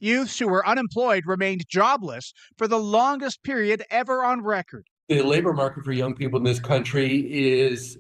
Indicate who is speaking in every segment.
Speaker 1: Youths who were unemployed remained jobless for the longest period ever on record.
Speaker 2: The labor market for young people in this country is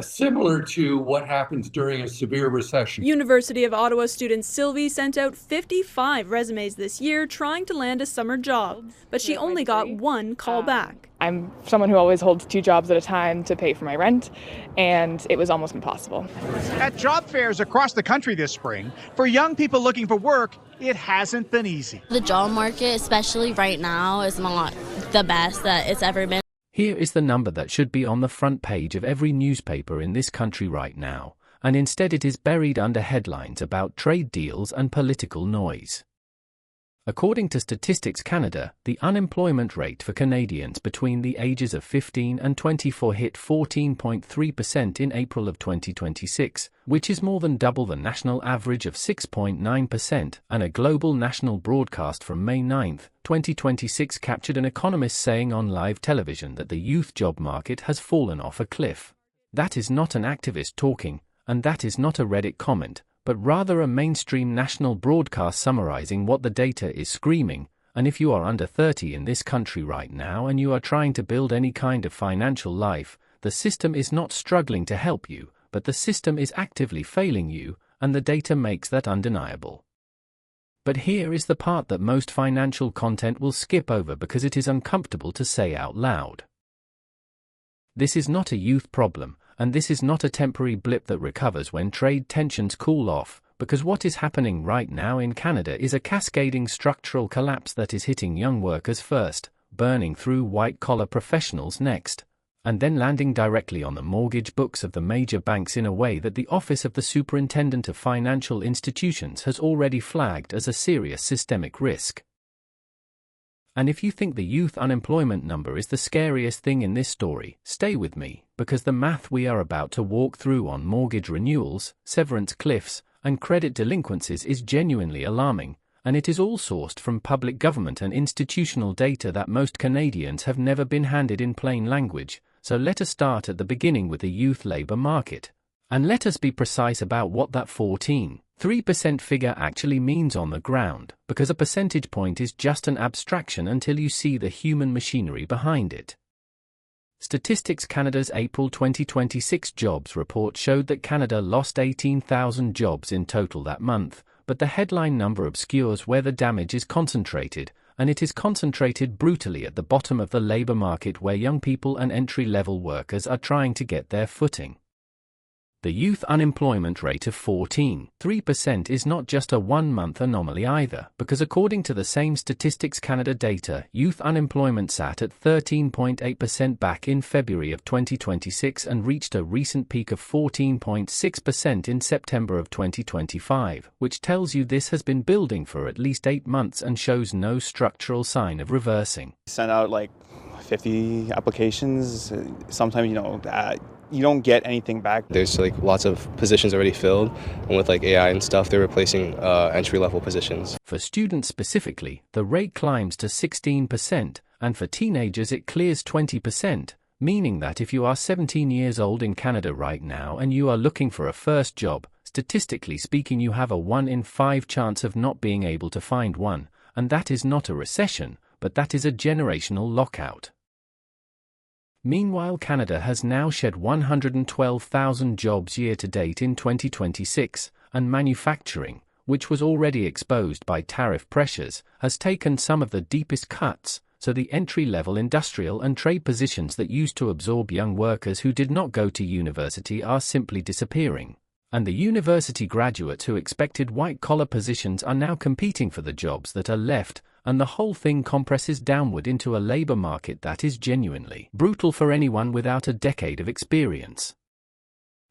Speaker 2: similar to what happens during a severe recession.
Speaker 3: University of Ottawa student Sylvie sent out 55 resumes this year trying to land a summer job, but she only got one call back.
Speaker 4: I'm someone who always holds 2 jobs at a time to pay for my rent, and it was almost impossible.
Speaker 1: At job fairs across the country this spring, for young people looking for work, it hasn't been easy.
Speaker 5: The job market, especially right now, is not the best that it's ever been.
Speaker 6: Here is the number that should be on the front page of every newspaper in this country right now, and instead it is buried under headlines about trade deals and political noise. According to Statistics Canada, the unemployment rate for Canadians between the ages of 15 and 24 hit 14.3% in April of 2026, which is more than double the national average of 6.9%, and a global national broadcast from May 9, 2026 captured an economist saying on live television that the youth job market has fallen off a cliff. That is not an activist talking, and that is not a Reddit comment, but rather a mainstream national broadcast summarizing what the data is screaming. And if you are under 30 in this country right now and you are trying to build any kind of financial life, the system is not struggling to help you, but the system is actively failing you, and the data makes that undeniable. But here is the part that most financial content will skip over because it is uncomfortable to say out loud. This is not a youth problem, and this is not a temporary blip that recovers when trade tensions cool off, because what is happening right now in Canada is a cascading structural collapse that is hitting young workers first, burning through white-collar professionals next, and then landing directly on the mortgage books of the major banks in a way that the Office of the Superintendent of Financial Institutions has already flagged as a serious systemic risk. And if you think the youth unemployment number is the scariest thing in this story, stay with me, because the math we are about to walk through on mortgage renewals, severance cliffs, and credit delinquencies is genuinely alarming, and it is all sourced from public government and institutional data that most Canadians have never been handed in plain language. So let us start at the beginning with the youth labour market. And let us be precise about what that 14.3% figure actually means on the ground, because a percentage point is just an abstraction until you see the human machinery behind it. Statistics Canada's April 2026 jobs report showed that Canada lost 18,000 jobs in total that month, but the headline number obscures where the damage is concentrated, and it is concentrated brutally at the bottom of the labour market where young people and entry-level workers are trying to get their footing. The youth unemployment rate of 14.3% is not just a one-month anomaly either, because according to the same Statistics Canada data, youth unemployment sat at 13.8% back in February of 2026 and reached a recent peak of 14.6% in September of 2025, which tells you this has been building for at least 8 months and shows no structural sign of reversing.
Speaker 7: Send out like 50 applications, sometimes, you don't get anything back.
Speaker 8: There's like lots of positions already filled, and with like AI and stuff, they're replacing entry-level positions.
Speaker 6: For students specifically, the rate climbs to 16%, and for teenagers it clears 20%, meaning that if you are 17 years old in Canada right now and you are looking for a first job, statistically speaking you have a 1 in 5 chance of not being able to find one, and that is not a recession, but that is a generational lockout. Meanwhile, Canada has now shed 112,000 jobs year-to-date in 2026, and manufacturing, which was already exposed by tariff pressures, has taken some of the deepest cuts, so the entry-level industrial and trade positions that used to absorb young workers who did not go to university are simply disappearing. And the university graduates who expected white-collar positions are now competing for the jobs that are left, and the whole thing compresses downward into a labour market that is genuinely brutal for anyone without a decade of experience.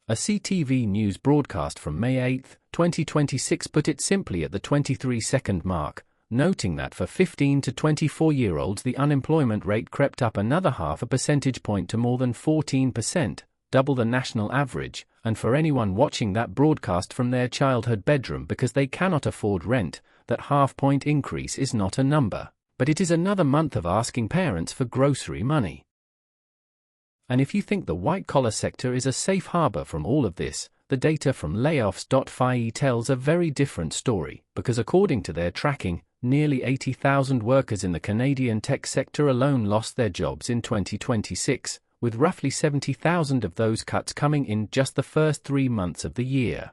Speaker 6: A CTV News broadcast from May 8, 2026 put it simply at the 23-second mark, noting that for 15 to 24-year-olds the unemployment rate crept up another half a percentage point to more than 14%, double the national average, and for anyone watching that broadcast from their childhood bedroom because they cannot afford rent, that half-point increase is not a number, but it is another month of asking parents for grocery money. And if you think the white-collar sector is a safe harbor from all of this, the data from Layoffs.fi tells a very different story, because according to their tracking, nearly 80,000 workers in the Canadian tech sector alone lost their jobs in 2026, with roughly 70,000 of those cuts coming in just the first 3 months of the year.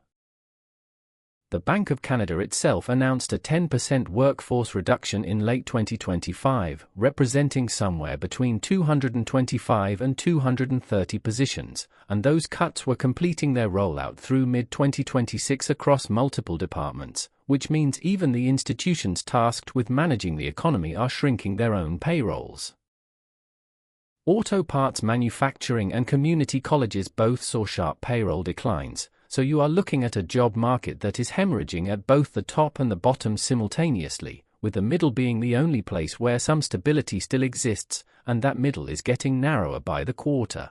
Speaker 6: The Bank of Canada itself announced a 10% workforce reduction in late 2025, representing somewhere between 225 and 230 positions, and those cuts were completing their rollout through mid-2026 across multiple departments, which means even the institutions tasked with managing the economy are shrinking their own payrolls. Auto parts manufacturing and community colleges both saw sharp payroll declines, so you are looking at a job market that is hemorrhaging at both the top and the bottom simultaneously, with the middle being the only place where some stability still exists, and that middle is getting narrower by the quarter.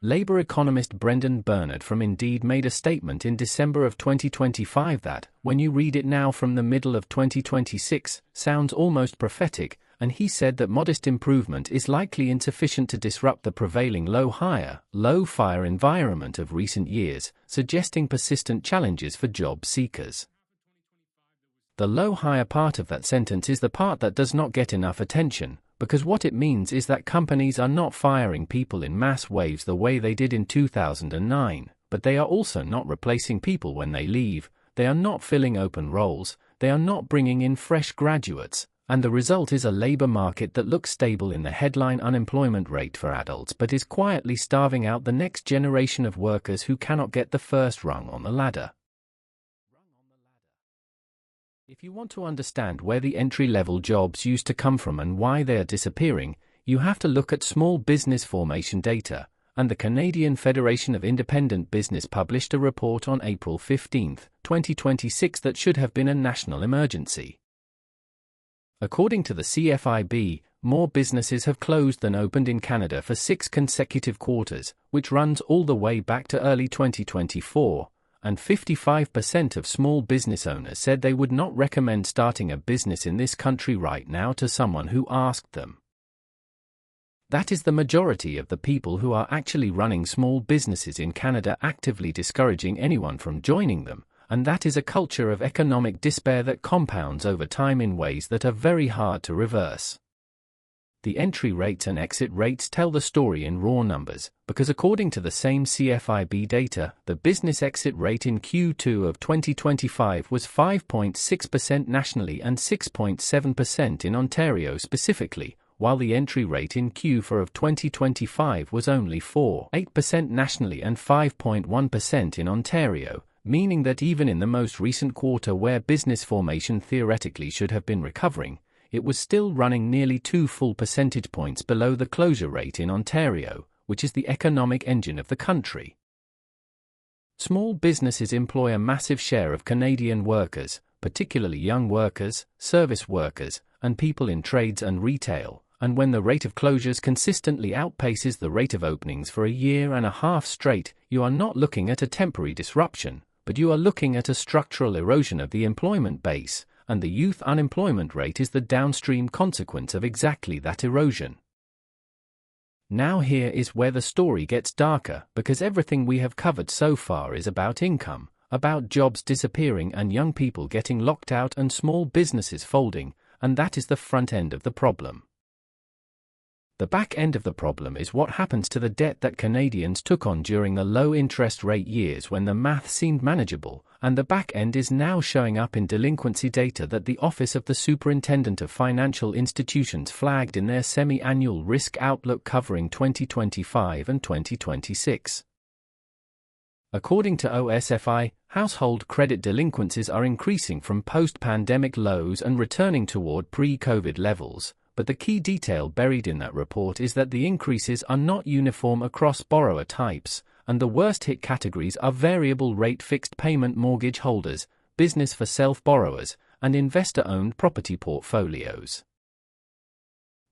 Speaker 6: Labour economist Brendan Bernard from Indeed made a statement in December of 2025 that, when you read it now from the middle of 2026, sounds almost prophetic, and he said that modest improvement is likely insufficient to disrupt the prevailing low-fire environment of recent years, suggesting persistent challenges for job seekers. The low-hire part of that sentence is the part that does not get enough attention, because what it means is that companies are not firing people in mass waves the way they did in 2009, but they are also not replacing people when they leave, they are not filling open roles, they are not bringing in fresh graduates, and the result is a labor market that looks stable in the headline unemployment rate for adults but is quietly starving out the next generation of workers who cannot get the first rung on the ladder. If you want to understand where the entry-level jobs used to come from and why they are disappearing, you have to look at small business formation data, and the Canadian Federation of Independent Business published a report on April 15, 2026 that should have been a national emergency. According to the CFIB, more businesses have closed than opened in Canada for 6 consecutive quarters, which runs all the way back to early 2024, and 55% of small business owners said they would not recommend starting a business in this country right now to someone who asked them. That is the majority of the people who are actually running small businesses in Canada actively discouraging anyone from joining them, and that is a culture of economic despair that compounds over time in ways that are very hard to reverse. The entry rates and exit rates tell the story in raw numbers, because according to the same CFIB data, the business exit rate in Q2 of 2025 was 5.6% nationally and 6.7% in Ontario specifically, while the entry rate in Q4 of 2025 was only 4.8% nationally and 5.1% in Ontario, meaning that even in the most recent quarter where business formation theoretically should have been recovering, it was still running nearly 2 full percentage points below the closure rate in Ontario, which is the economic engine of the country. Small businesses employ a massive share of Canadian workers, particularly young workers, service workers, and people in trades and retail, and when the rate of closures consistently outpaces the rate of openings for a year and a half straight, you are not looking at a temporary disruption, but you are looking at a structural erosion of the employment base, and the youth unemployment rate is the downstream consequence of exactly that erosion. Now here is where the story gets darker, because everything we have covered so far is about income, about jobs disappearing and young people getting locked out and small businesses folding, and that is the front end of the problem. The back end of the problem is what happens to the debt that Canadians took on during the low interest rate years when the math seemed manageable, and the back end is now showing up in delinquency data that the Office of the Superintendent of Financial Institutions flagged in their semi-annual risk outlook covering 2025 and 2026. According to OSFI, household credit delinquencies are increasing from post-pandemic lows and returning toward pre-COVID levels. But the key detail buried in that report is that the increases are not uniform across borrower types, and the worst-hit categories are variable-rate fixed-payment mortgage holders, business-for-self borrowers, and investor-owned property portfolios.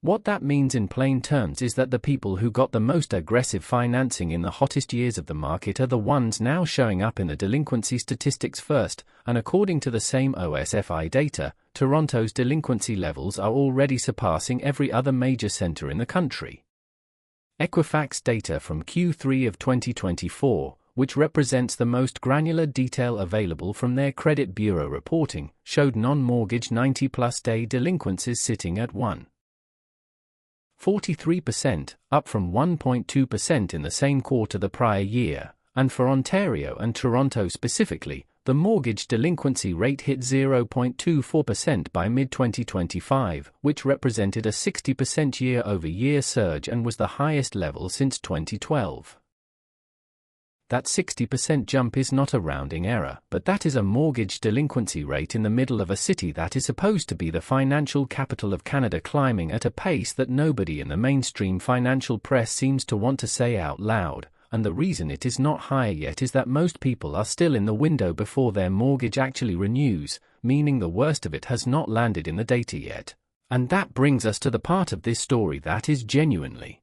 Speaker 6: What that means in plain terms is that the people who got the most aggressive financing in the hottest years of the market are the ones now showing up in the delinquency statistics first, and according to the same OSFI data, Toronto's delinquency levels are already surpassing every other major centre in the country. Equifax data from Q3 of 2024, which represents the most granular detail available from their credit bureau reporting, showed non-mortgage 90-plus day delinquencies sitting at 1.43%, up from 1.2% in the same quarter the prior year, and for Ontario and Toronto specifically, the mortgage delinquency rate hit 0.24% by mid-2025, which represented a 60% year-over-year surge and was the highest level since 2012. That 60% jump is not a rounding error, but that is a mortgage delinquency rate in the middle of a city that is supposed to be the financial capital of Canada climbing at a pace that nobody in the mainstream financial press seems to want to say out loud, and the reason it is not higher yet is that most people are still in the window before their mortgage actually renews, meaning the worst of it has not landed in the data yet. And that brings us to the part of this story that is genuinely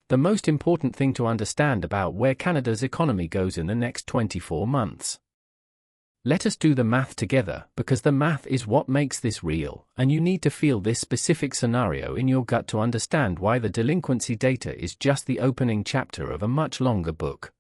Speaker 6: the most important thing to understand about where Canada's economy goes in the next 24 months. Let us do the math together, because the math is what makes this real, and you need to feel this specific scenario in your gut to understand why the delinquency data is just the opening chapter of a much longer book.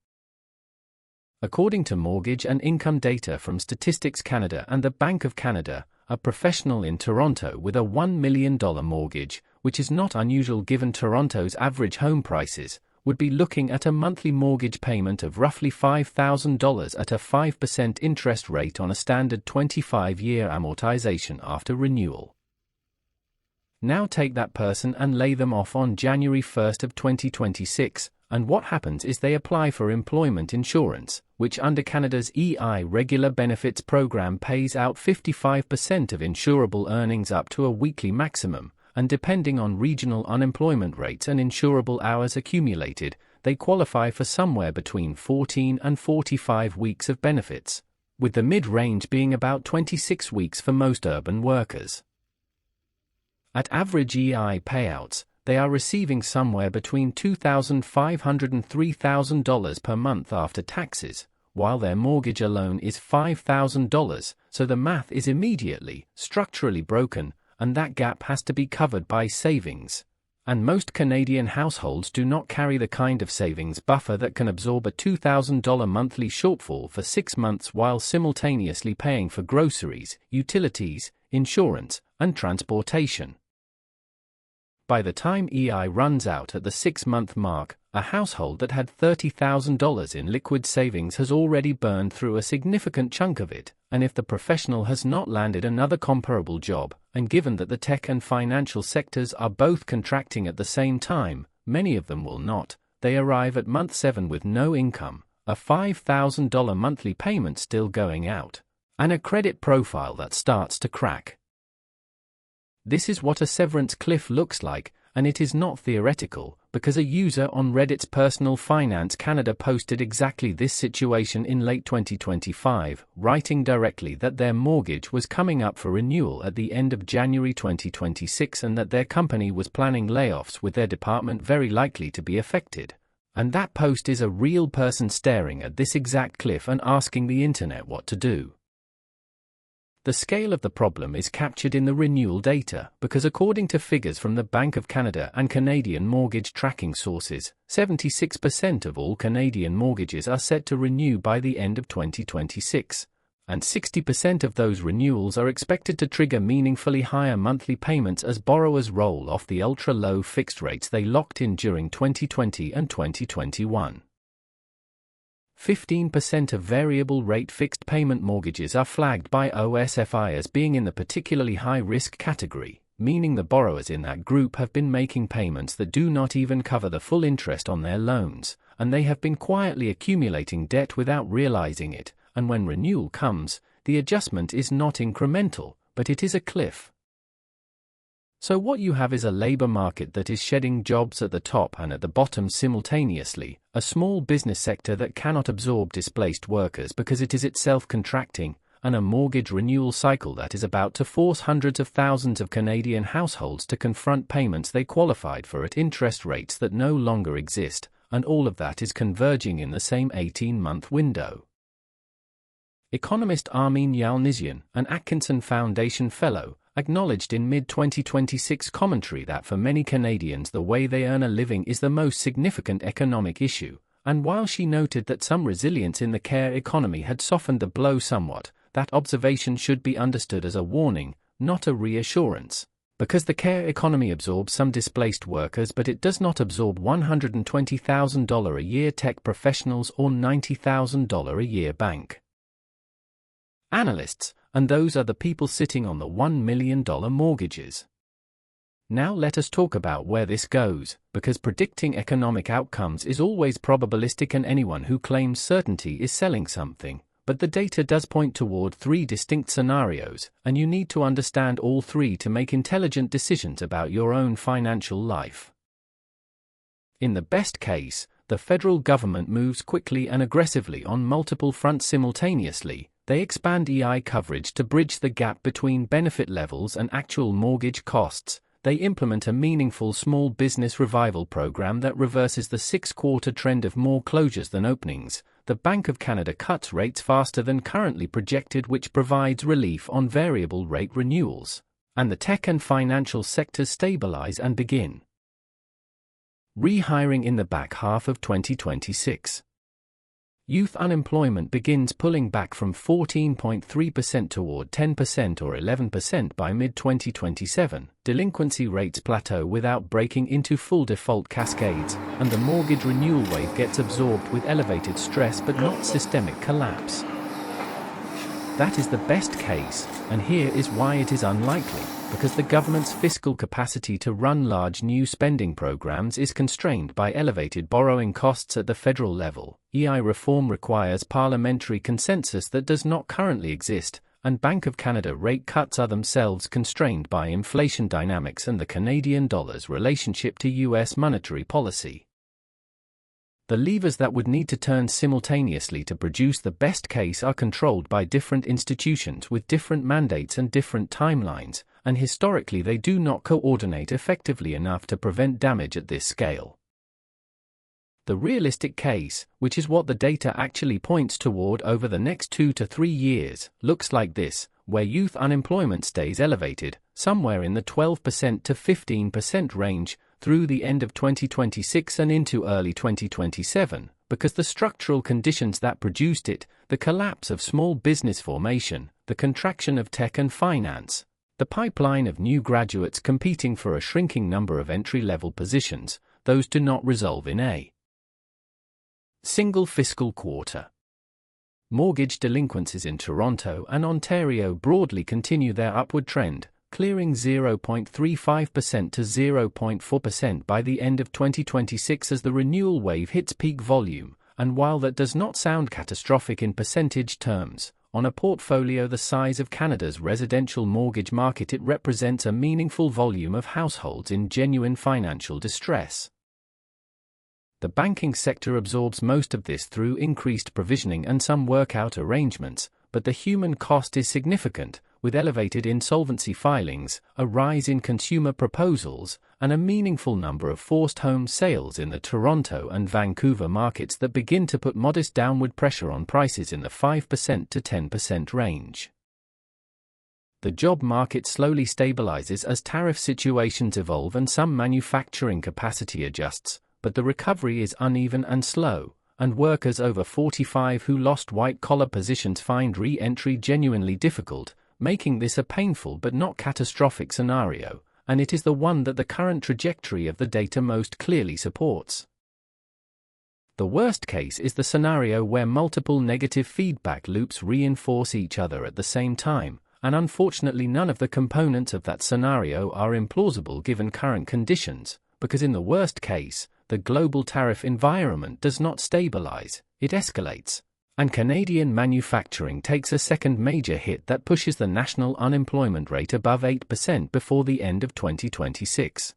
Speaker 6: According to mortgage and income data from Statistics Canada and the Bank of Canada, a professional in Toronto with a $1 million mortgage, which is not unusual given Toronto's average home prices, would be looking at a monthly mortgage payment of roughly $5,000 at a 5% interest rate on a standard 25-year amortization after renewal. Now take that person and lay them off on January 1st of 2026, and what happens is they apply for employment insurance, which under Canada's EI Regular Benefits Program pays out 55% of insurable earnings up to a weekly maximum, and depending on regional unemployment rates and insurable hours accumulated, they qualify for somewhere between 14 and 45 weeks of benefits, with the mid-range being about 26 weeks for most urban workers. At average EI payouts, they are receiving somewhere between $2,500 and $3,000 per month after taxes, while their mortgage alone is $5,000, so the math is immediately, structurally broken, and that gap has to be covered by savings. And most Canadian households do not carry the kind of savings buffer that can absorb a $2,000 monthly shortfall for 6 months while simultaneously paying for groceries, utilities, insurance, and transportation. By the time EI runs out at the 6-month mark, a household that had $30,000 in liquid savings has already burned through a significant chunk of it, and if the professional has not landed another comparable job, and given that the tech and financial sectors are both contracting at the same time, many of them will not, they arrive at month 7 with no income, a $5,000 monthly payment still going out, and a credit profile that starts to crack. This is what a severance cliff looks like, and it is not theoretical, because a user on Reddit's Personal Finance Canada posted exactly this situation in late 2025, writing directly that their mortgage was coming up for renewal at the end of January 2026 and that their company was planning layoffs with their department very likely to be affected. And that post is a real person staring at this exact cliff and asking the internet what to do. The scale of the problem is captured in the renewal data, because according to figures from the Bank of Canada and Canadian mortgage tracking sources, 76% of all Canadian mortgages are set to renew by the end of 2026, and 60% of those renewals are expected to trigger meaningfully higher monthly payments as borrowers roll off the ultra-low fixed rates they locked in during 2020 and 2021. 15% of variable rate fixed payment mortgages are flagged by OSFI as being in the particularly high risk category, meaning the borrowers in that group have been making payments that do not even cover the full interest on their loans, and they have been quietly accumulating debt without realizing it, and when renewal comes, the adjustment is not incremental, but it is a cliff. So what you have is a labor market that is shedding jobs at the top and at the bottom simultaneously, a small business sector that cannot absorb displaced workers because it is itself contracting, and a mortgage renewal cycle that is about to force hundreds of thousands of Canadian households to confront payments they qualified for at interest rates that no longer exist, and all of that is converging in the same 18-month window. Economist Armin Yalnizyan, an Atkinson Foundation Fellow, acknowledged in mid-2026 commentary that for many Canadians the way they earn a living is the most significant economic issue, and while she noted that some resilience in the care economy had softened the blow somewhat, that observation should be understood as a warning, not a reassurance. Because the care economy absorbs some displaced workers, but it does not absorb $120,000 a year tech professionals or $90,000 a year bank analysts, and those are the people sitting on the $1 million mortgages. Now let us talk about where this goes, because predicting economic outcomes is always probabilistic and anyone who claims certainty is selling something. But the data does point toward 3 distinct scenarios, and you need to understand all 3 to make intelligent decisions about your own financial life. In the best case, the federal government moves quickly and aggressively on multiple fronts simultaneously. They expand EI coverage to bridge the gap between benefit levels and actual mortgage costs. They implement a meaningful small business revival program that reverses the 6-quarter trend of more closures than openings. The Bank of Canada cuts rates faster than currently projected, which provides relief on variable rate renewals. And the tech and financial sectors stabilize and begin rehiring in the back half of 2026. Youth unemployment begins pulling back from 14.3% toward 10% or 11% by mid-2027. Delinquency rates plateau without breaking into full default cascades, and the mortgage renewal wave gets absorbed with elevated stress but not systemic collapse. That is the best case, and here is why it is unlikely. Because the government's fiscal capacity to run large new spending programs is constrained by elevated borrowing costs at the federal level. EI reform requires parliamentary consensus that does not currently exist, and Bank of Canada rate cuts are themselves constrained by inflation dynamics and the Canadian dollar's relationship to U.S. monetary policy. The levers that would need to turn simultaneously to produce the best case are controlled by different institutions with different mandates and different timelines, and historically they do not coordinate effectively enough to prevent damage at this scale. The realistic case, which is what the data actually points toward over the next 2 to 3 years, looks like this, where youth unemployment stays elevated, somewhere in the 12% to 15% range, through the end of 2026 and into early 2027, because the structural conditions that produced it, the collapse of small business formation, the contraction of tech and finance, the pipeline of new graduates competing for a shrinking number of entry-level positions, those do not resolve in a single fiscal quarter. Mortgage delinquencies in Toronto and Ontario broadly continue their upward trend, clearing 0.35% to 0.4% by the end of 2026 as the renewal wave hits peak volume, and while that does not sound catastrophic in percentage terms, on a portfolio the size of Canada's residential mortgage market, it represents a meaningful volume of households in genuine financial distress. The banking sector absorbs most of this through increased provisioning and some workout arrangements, but the human cost is significant, with elevated insolvency filings, a rise in consumer proposals, and a meaningful number of forced home sales in the Toronto and Vancouver markets that begin to put modest downward pressure on prices in the 5% to 10% range. The job market slowly stabilizes as tariff situations evolve and some manufacturing capacity adjusts, but the recovery is uneven and slow, and workers over 45 who lost white-collar positions find re-entry genuinely difficult, making this a painful but not catastrophic scenario, and it is the one that the current trajectory of the data most clearly supports. The worst case is the scenario where multiple negative feedback loops reinforce each other at the same time, and unfortunately none of the components of that scenario are implausible given current conditions, because in the worst case, the global tariff environment does not stabilize, it escalates. And Canadian manufacturing takes a second major hit that pushes the national unemployment rate above 8% before the end of 2026.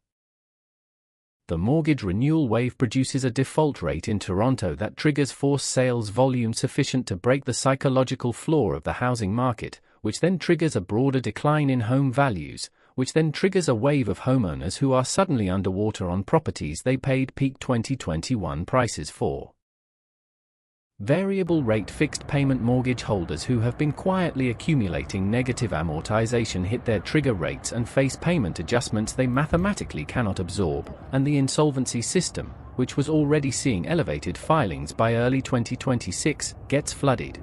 Speaker 6: The mortgage renewal wave produces a default rate in Toronto that triggers forced sales volume sufficient to break the psychological floor of the housing market, which then triggers a broader decline in home values, which then triggers a wave of homeowners who are suddenly underwater on properties they paid peak 2021 prices for. Variable rate fixed payment mortgage holders who have been quietly accumulating negative amortization hit their trigger rates and face payment adjustments they mathematically cannot absorb, and the insolvency system, which was already seeing elevated filings by early 2026, gets flooded.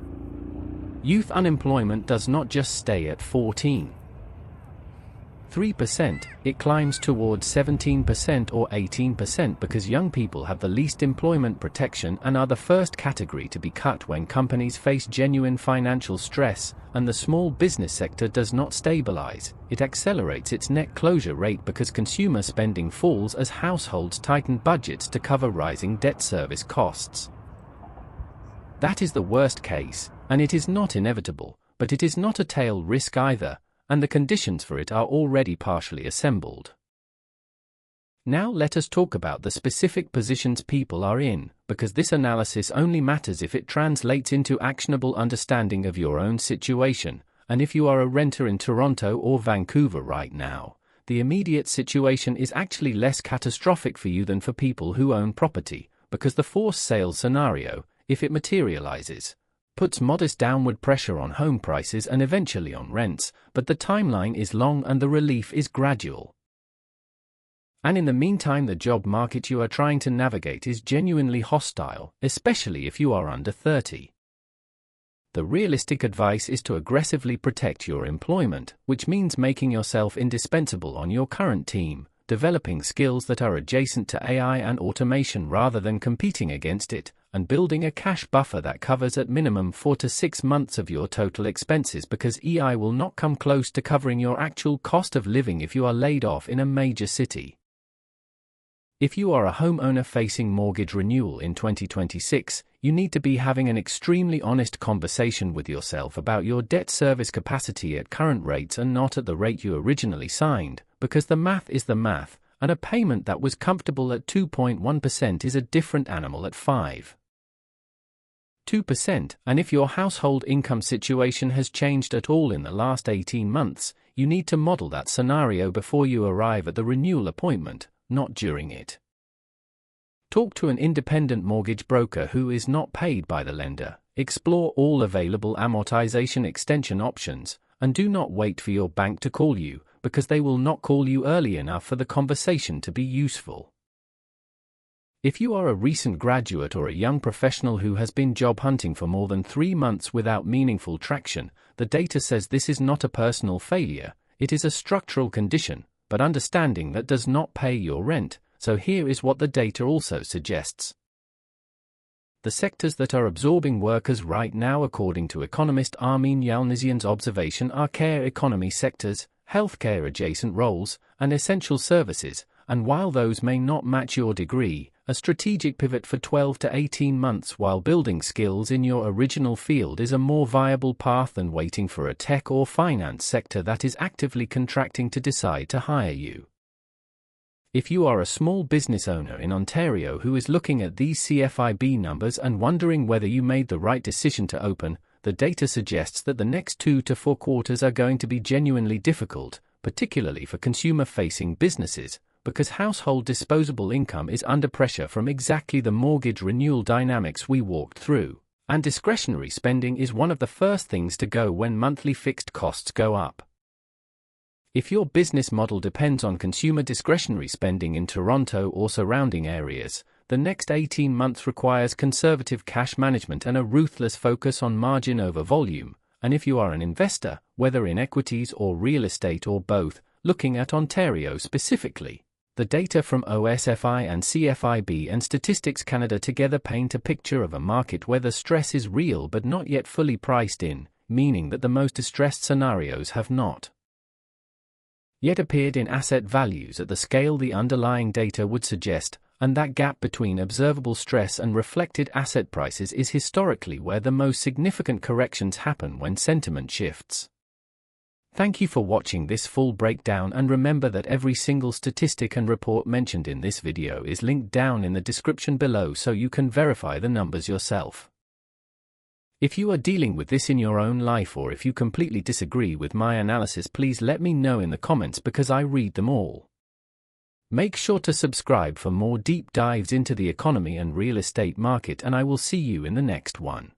Speaker 6: Youth unemployment does not just stay at 14.3%, it climbs towards 17% or 18% because young people have the least employment protection and are the first category to be cut when companies face genuine financial stress, and the small business sector does not stabilize. It accelerates its net closure rate because consumer spending falls as households tighten budgets to cover rising debt service costs. That is the worst case, and it is not inevitable, but it is not a tail risk either, and the conditions for it are already partially assembled. Now let us talk about the specific positions people are in, because this analysis only matters if it translates into actionable understanding of your own situation, and if you are a renter in Toronto or Vancouver right now, the immediate situation is actually less catastrophic for you than for people who own property, because the forced sales scenario, if it materializes, puts modest downward pressure on home prices and eventually on rents, but the timeline is long and the relief is gradual. And in the meantime, the job market you are trying to navigate is genuinely hostile, especially if you are under 30. The realistic advice is to aggressively protect your employment, which means making yourself indispensable on your current team, developing skills that are adjacent to AI and automation rather than competing against it, and building a cash buffer that covers at minimum 4 to 6 months of your total expenses, because AI will not come close to covering your actual cost of living if you are laid off in a major city. If you are a homeowner facing mortgage renewal in 2026, you need to be having an extremely honest conversation with yourself about your debt service capacity at current rates and not at the rate you originally signed, because the math is the math, and a payment that was comfortable at 2.1% is a different animal at 5.2%, and if your household income situation has changed at all in the last 18 months, you need to model that scenario before you arrive at the renewal appointment, not during it. Talk to an independent mortgage broker who is not paid by the lender, explore all available amortization extension options, and do not wait for your bank to call you, because they will not call you early enough for the conversation to be useful. If you are a recent graduate or a young professional who has been job hunting for more than 3 months without meaningful traction, the data says this is not a personal failure, it is a structural condition, but understanding that does not pay your rent, so here is what the data also suggests. The sectors that are absorbing workers right now, according to economist Armin Yalnizyan's observation, are care economy sectors, healthcare adjacent roles, and essential services, and while those may not match your degree, a strategic pivot for 12 to 18 months while building skills in your original field is a more viable path than waiting for a tech or finance sector that is actively contracting to decide to hire you. If you are a small business owner in Ontario who is looking at these CFIB numbers and wondering whether you made the right decision to open, the data suggests that the next 2 to 4 quarters are going to be genuinely difficult, particularly for consumer-facing businesses, because household disposable income is under pressure from exactly the mortgage renewal dynamics we walked through, and discretionary spending is one of the first things to go when monthly fixed costs go up. If your business model depends on consumer discretionary spending in Toronto or surrounding areas, the next 18 months requires conservative cash management and a ruthless focus on margin over volume, and if you are an investor, whether in equities or real estate or both, looking at Ontario specifically, the data from OSFI and CFIB and Statistics Canada together paint a picture of a market where the stress is real but not yet fully priced in, meaning that the most distressed scenarios have not yet appeared in asset values at the scale the underlying data would suggest, and that gap between observable stress and reflected asset prices is historically where the most significant corrections happen when sentiment shifts. Thank you for watching this full breakdown, and remember that every single statistic and report mentioned in this video is linked down in the description below so you can verify the numbers yourself. If you are dealing with this in your own life, or if you completely disagree with my analysis, please let me know in the comments because I read them all. Make sure to subscribe for more deep dives into the economy and real estate market, and I will see you in the next one.